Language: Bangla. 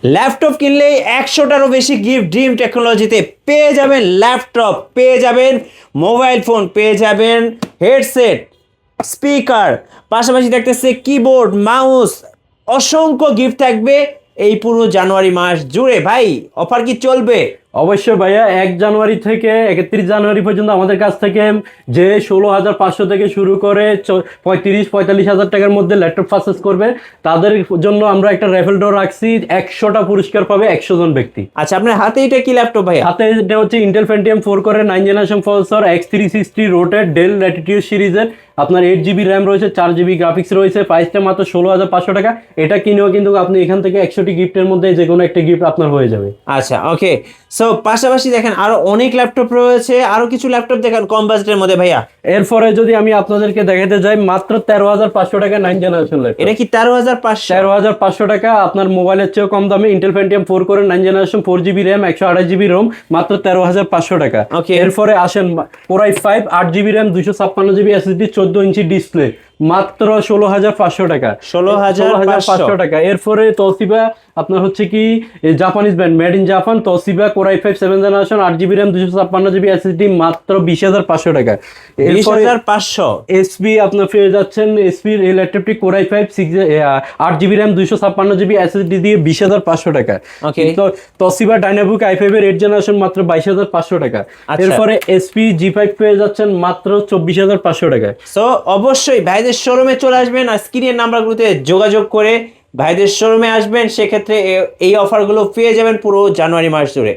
ল্যাপটপ কিনলেই 100টারও বেশি গিফট ড্রিম টেকনোলজিতে পেয়ে যাবেন। ল্যাপটপ পেয়ে যাবেন, মোবাইল ফোন পেয়ে যাবেন, হেডসেট, স্পিকার, পাশাপাশি দেখতেছে কিবোর্ড, মাউস, অসংখ্য গিফট থাকবে এই পুরো জানুয়ারি মাস জুড়ে। ভাই অফার কি চলবে? অবশ্যই ভাইয়া, 1 জানুয়ারি থেকে 31 জানুয়ারি পর্যন্ত আমাদের কাছ থেকে যে 16,500 থেকে শুরু করে 35-45 হাজার টাকার মধ্যে ল্যাপটপ পারচেস করবে তাদের জন্য আমরা একটা রেফেল ড্র রাখছি। 100টা পুরস্কার পাবে 100 জন ব্যক্তি। আচ্ছা, আপনার হাতে এটা কি ল্যাপটপ ভাই? হাতে এটা হচ্ছে ইন্টেল পেন্টিয়াম 4 করে 9 generation processor, X360 রোটেড del Latitude সিরিজের। আপনার 8 GB র্যাম রয়েছে, 4 GB গ্রাফিক্স রয়েছে। প্রাইসটা মাত্র 16,500 টাকা। এটা কিনেও কিন্তু আপনি এখান থেকে 100টি গিফটের মধ্যে যে কোনো একটা গিফট আপনার হয়ে যাবে। আচ্ছা, ওকে। সো পাশাপাশি দেখেন আরো অনেক ল্যাপটপ রয়েছে, আরো কিছু ল্যাপটপ দেখেন কম বাজেটের মধ্যে ভাইয়া। এরপরে যদি আমি আপনাদেরকে দেখাতে যাই, মাত্র 13,500 টাকা 9 জেনারেশন ল্যাপটপ। এটা কি 13,500? 13,500 টাকা আপনার মোবাইলের চেয়েও কম দামে। ইন্টেল পেন্টিয়াম 4 করে 9 generation, 4 GB RAM, 128 GB ROM, মাত্র 13,500 টাকা। ওকে। এরপরে আসেন Core i5 8 GB RAM, 256 GB SSD, 14 inch display, মাত্র 16,500 টাকা। 16,500 টাকা। এরপরে তোশিবা আপনার হচ্ছে কি Japanese brand, made in Japan, Toshiba Core i5 7 generation, 8 GB RAM, 256 GB SSD, মাত্র 20,500 টাকা। 20,500। এসপি আপনার পেয়ে যাচ্ছেন, এসপির এই ল্যাপটপটি Core i5 8 GB RAM, 256 GB SSD দিয়ে 20,500 টাকা। ওকে। তো তোশিবা ডাইনাবুক i5 এর 8 জেনারেশন মাত্র 22,500 টাকা। আচ্ছা। এরপরে এসপি G5 পেয়ে যাচ্ছেন মাত্র 24,500 টাকা। সো অবশ্যই ভাইদের শোরুমে চলে আসবেন আর স্ক্রিনের নাম্বারগুলোতে যোগাযোগ করে ভাইদের শোরুমে আসবেন। সেক্ষেত্রে এই অফারগুলো পেয়ে যাবেন পুরো জানুয়ারি মাস জুড়ে।